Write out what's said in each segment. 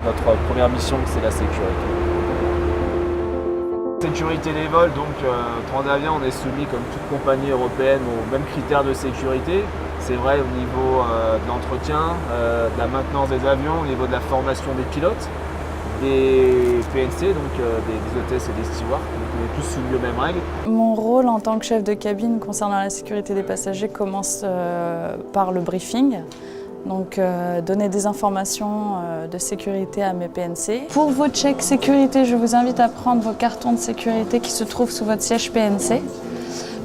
Notre première mission, c'est la sécurité. Sécurité des vols, donc Transavia, on est soumis comme toute compagnie européenne aux mêmes critères de sécurité. C'est vrai au niveau de l'entretien, de la maintenance des avions, au niveau de la formation des pilotes, des PNC, donc des hôtesses et des stewards. Donc on est tous soumis aux mêmes règles. Mon rôle en tant que chef de cabine concernant la sécurité des passagers commence par le briefing. Donc donner des informations de sécurité à mes PNC. Pour vos checks sécurité, je vous invite à prendre vos cartons de sécurité qui se trouvent sous votre siège PNC.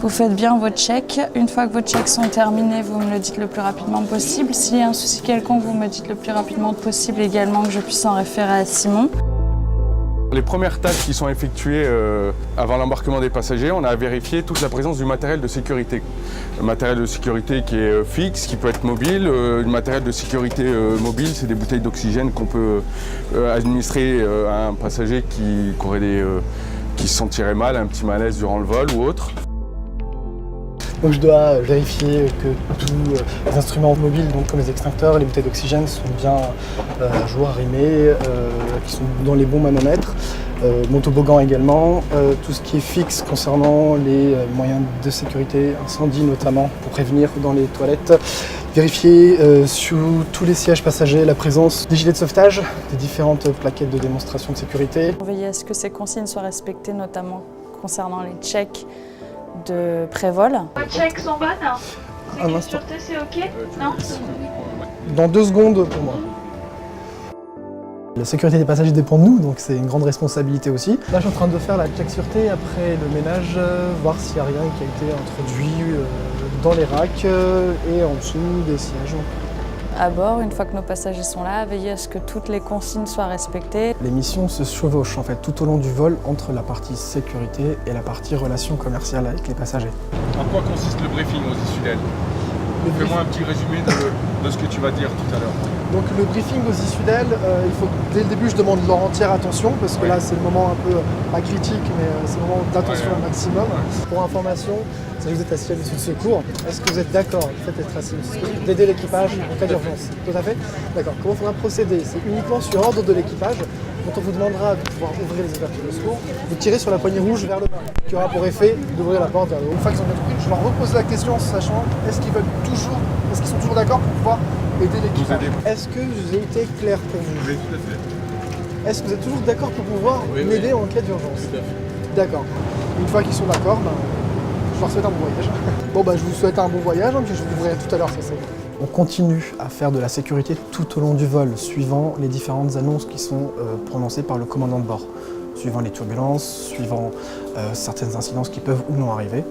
Vous faites bien vos checks. Une fois que vos checks sont terminés, vous me le dites le plus rapidement possible. S'il y a un souci quelconque, vous me dites le plus rapidement possible également, que je puisse en référer à Simon. Les premières tâches qui sont effectuées avant l'embarquement des passagers, on a vérifié toute la présence du matériel de sécurité. Le matériel de sécurité qui est fixe, qui peut être mobile. Le matériel de sécurité mobile, c'est des bouteilles d'oxygène qu'on peut administrer à un passager qui se sentirait mal, un petit malaise durant le vol ou autre. Donc je dois vérifier que tous les instruments mobiles, donc comme les extincteurs et les bouteilles d'oxygène, sont bien à jour, arrimés, qui sont dans les bons manomètres. Mon toboggan également, tout ce qui est fixe concernant les moyens de sécurité, incendie notamment, pour prévenir dans les toilettes. Vérifier sur tous les sièges passagers la présence des gilets de sauvetage, des différentes plaquettes de démonstration de sécurité. Veiller à ce que ces consignes soient respectées, notamment concernant les checks de pré-vol. Vos checks sont bonnes? Un instant. Sécurité, c'est ok? Non? Dans 2 secondes pour moi. La sécurité des passagers dépend de nous, donc c'est une grande responsabilité aussi. Là, je suis en train de faire la check sûreté après le ménage, voir s'il n'y a rien qui a été introduit dans les racks et en dessous des sièges. À bord, une fois que nos passagers sont là, veiller à ce que toutes les consignes soient respectées. Les missions se chevauchent en fait tout au long du vol entre la partie sécurité et la partie relations commerciales avec les passagers. En quoi consiste le briefing aux Isudel? Fais-moi un petit résumé de ce que tu vas dire tout à l'heure. Donc le briefing aux Isudel, il faut que dès le début je demande leur entière attention parce que là c'est le moment un peu, pas critique, mais c'est le moment d'attention au maximum. Pour information, si vous êtes assis à l'issue de secours, est-ce que vous êtes d'accord du fait d'être assis d'aider l'équipage en cas d'urgence? Tout à fait. D'accord. Comment il faudra procéder? C'est uniquement sur ordre de l'équipage. Quand on vous demandera de pouvoir ouvrir les ouvertures de secours, vous tirez sur la poignée rouge vers le bas, qui aura pour effet d'ouvrir la porte vers le haut. Une fois qu'ils ont bien compris, je leur repose la question en sachant est-ce qu'ils sont toujours d'accord pour pouvoir aider l'équipage? Est-ce que j'ai été clair pour vous? Oui, tout à fait. Est-ce que vous êtes toujours d'accord pour pouvoir m'aider en cas d'urgence? Tout à fait. D'accord. Une fois qu'ils sont d'accord, je leur souhaite un bon voyage. Bon je vous souhaite un bon voyage, puis je vous ouvrirai tout à l'heure, ça c'est. On continue à faire de la sécurité tout au long du vol, suivant les différentes annonces qui sont prononcées par le commandant de bord, suivant les turbulences, suivant certaines incidences qui peuvent ou non arriver.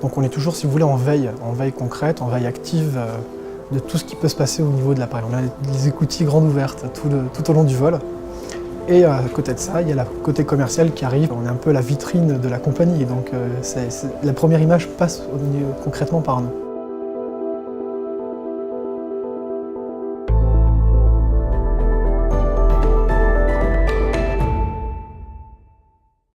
Donc on est toujours, si vous voulez, en veille concrète, en veille active de tout ce qui peut se passer au niveau de l'appareil. On a les écoutilles grandes ouvertes tout au long du vol. Et à côté de ça, il y a le côté commercial qui arrive. On est un peu la vitrine de la compagnie, donc la première image passe concrètement par nous.